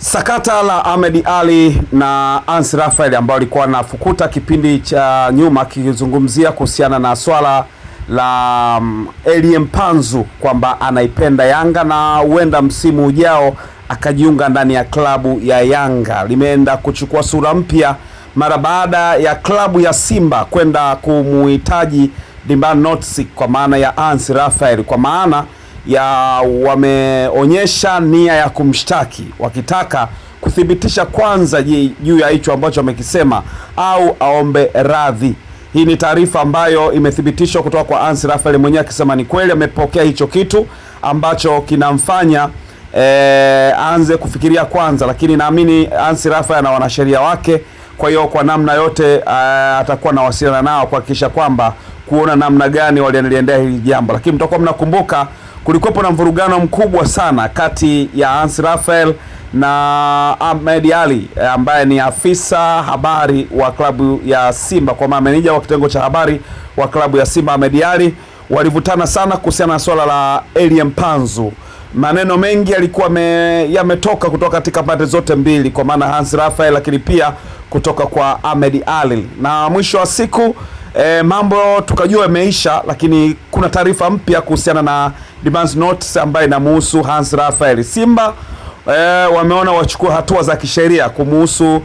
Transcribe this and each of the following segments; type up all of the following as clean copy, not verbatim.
Sakata la Ahmed Ally na Anse Raphael ambao alikuwa anafukuta kipindi cha nyuma kizungumzia kuhusiana na swala la Elie Mpanzu kwamba anaipenda Yanga na huenda msimu ujao akajiunga ndani ya klabu ya Yanga, limeenda kuchukua sura mpya mara baada ya klabu ya Simba kwenda kumuhitaji demand notice kwa maana ya Anse Raphael, kwa maana ya wameonyesha nia ya kumshtaki wakitaka kuthibitisha kwanza juu ya hicho ambacho amekisema au aombe radhi. Hii ni taarifa ambayo imethibitishwa kutoka kwa Anse Raphael mwenyewe akisema ni kweli amepokea hicho kitu ambacho kinamfanya aanze kufikiria kwanza, lakini naamini Anse Raphael na wanasheria wake, kwa hiyo kwa namna yote atakuwa na wasiliana nao kuhakikisha kwamba kuona namna gani waliendea hili jambo. Lakini mtakuwa mnakumbuka kulikuwepo na mvurugano mkubwa sana kati ya Anse Raphael na Ahmed Ally ambaye ni afisa habari wa klabu ya Simba, kwa maana meneja wa kitengo cha habari wa klabu ya Simba. Ahmed Ally walivutana sana kuhusiana na swala la Elie Mpanzu. Maneno mengi yalikuwa yametoka kutoka katika pande zote mbili, kwa maana Anse Raphael lakini pia kutoka kwa Ahmed Ally, na mwisho wa siku mambo tukajua yameisha, lakini kuna taarifa mpya kuhusiana na demand notice ambayo inamuhusu Anse Raphael. Simba wameona wachukua hatua za kisheria kumuhusu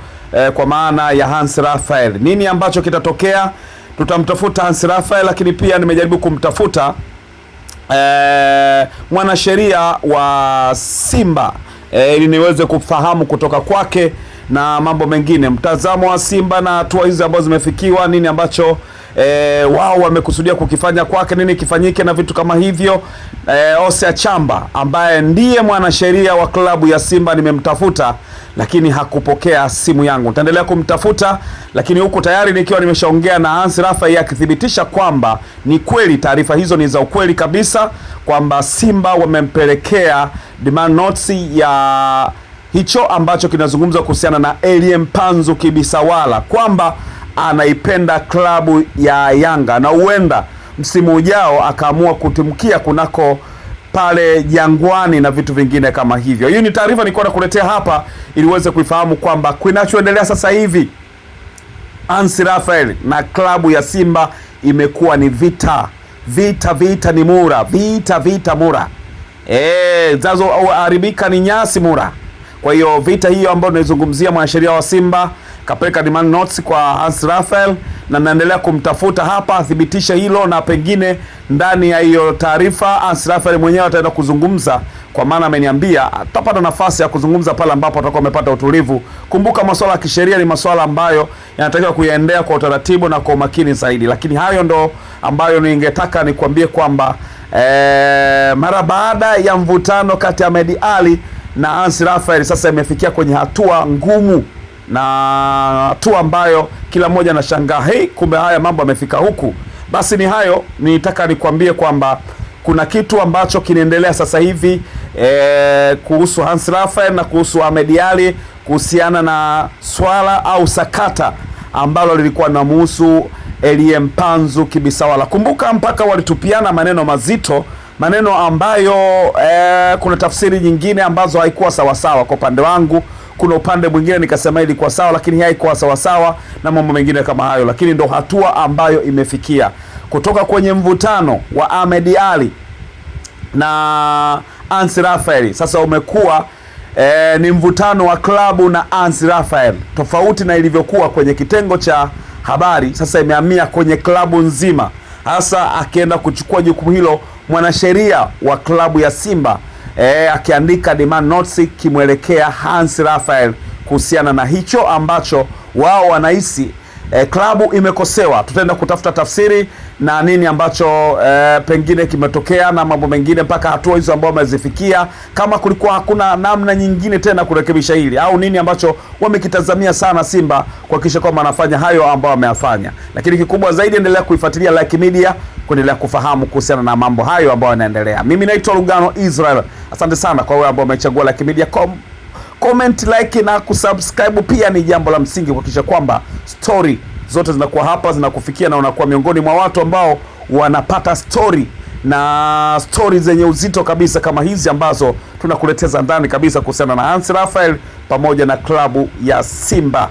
kwa maana ya Anse Raphael. Nini ambacho kitatokea? Tutamtafuta Anse Raphael, lakini pia nimejaribu kumtafuta mwanasheria wa Simba ili niweze kufahamu kutoka kwake na mambo mengine, mtazamo wa Simba na hatua hizi ambazo zimefikiwa, nini ambacho wao wamekusudia kukifanya kwake, nini kifanyike na vitu kama hivyo. Osea Chamba ambaye ndiye mwanasheria wa klabu ya Simba nimemtafuta, lakini hakupokea simu yangu. Nitaendelea kumtafuta, lakini huko tayari nikiwa nimeshaongea na Anse Raphael akithibitisha kwamba ni kweli taarifa hizo ni za ukweli kabisa, kwamba Simba wamempelekea demand notice ya hicho ambacho kinazungumza kuhusiana na Elie Mpanzu Kibisawala, kwamba anaipenda klabu ya Yanga na huenda msimu ujao akaamua kutimkia kunako pale Jangwani na vitu vingine kama hivyo. Hiyo ni taarifa nilikuwa nakuletea hapa ili uweze kuifahamu kwamba kinachoendelea sasa hivi Anse Raphael na klabu ya Simba imekuwa ni vita ni mura, vita mura. Zazo haribika ni nyasi mura. Kwa hiyo vita hiyo ambayo tunaizungumzia, mwanasheria wa Simba kapeleka demand notice kwa Anse Raphael na naendelea kumtafuta hapa athibitisha hilo, na pengine ndani ya hiyo taarifa Anse Raphael mwenyewe ataenda kuzungumza, kwa maana ameniambia atapata nafasi ya kuzungumza pale ambapo atakuwa amepata utulivu. Kumbuka masuala ya kisheria ni masuala ambayo yanatakiwa kuyaendea kwa utaratibu na kwa umakini zaidi, lakini hayo ndo ambayo ningetaka nikwambie kwamba mara baada ya mvutano kati ya Ahmed Ally na Anse Raphael sasa imefikia kwenye hatua ngumu na hatua ambayo kila mmoja anashangaa, kumbe haya mambo yamefika huku. Basi ni hayo nitaka nikwambie kwamba kuna kitu ambacho kinaendelea sasa hivi kuhusu Anse Raphael na kuhusu Ahmed Ally kuhusiana na swala au sakata ambalo lilikuwa linamhusu Elie Mpanzu Kibisawala. Kumbuka mpaka walitupiana maneno mazito, maneno ambayo kuna tafsiri nyingine ambazo haikuwa sawasawa. Kwa upande wangu kuna upande mwingine nikasema ilikuwa sawa, lakini haikuwa sawasawa na mambo mengine kama hayo. Lakini ndo hatua ambayo imefikia kutoka kwenye mvutano wa Ahmed Ally na Anse Raphael. Sasa umekuwa ni mvutano wa klabu na Anse Raphael, tofauti na ilivyokuwa kwenye kitengo cha habari. Sasa imehamia kwenye klabu nzima, hasa akienda kuchukua jukumu hilo mwanasheria wa klabu ya Simba akiandika demand notice kimwelekea Anse Raphael kuhusiana na hicho ambacho wao wanahisi klabu imekosewa. Tutaenda kutafuta tafsiri na nini ambacho pengine kimetokea na mambo mengine mpaka hatua hizo ambao wamezifikia, kama kulikuwa hakuna namna nyingine tena kurekebisha hili au nini ambacho wamekitazamia sana Simba kuhakikisha kwamba anafanya hayo ambao wameyafanya. Lakini kikubwa zaidi, endelea kuifuatilia Like Media kuendelea kufahamu kuhusiana na mambo hayo ambayo yanaendelea. Mimi naitwa Lugano Israel. Asante sana kwa wewe ambao umechagua Like Media. Comment, like na kusubscribe pia ni jambo la msingi kuhakikisha kwamba story zote zinakuwa hapa zinakufikia na unakuwa miongoni mwa watu ambao wanapata story na stories zenye uzito kabisa kama hizi ambazo tunakuleteza ndani kabisa kuhusiana na Anse Raphael pamoja na klabu ya Simba.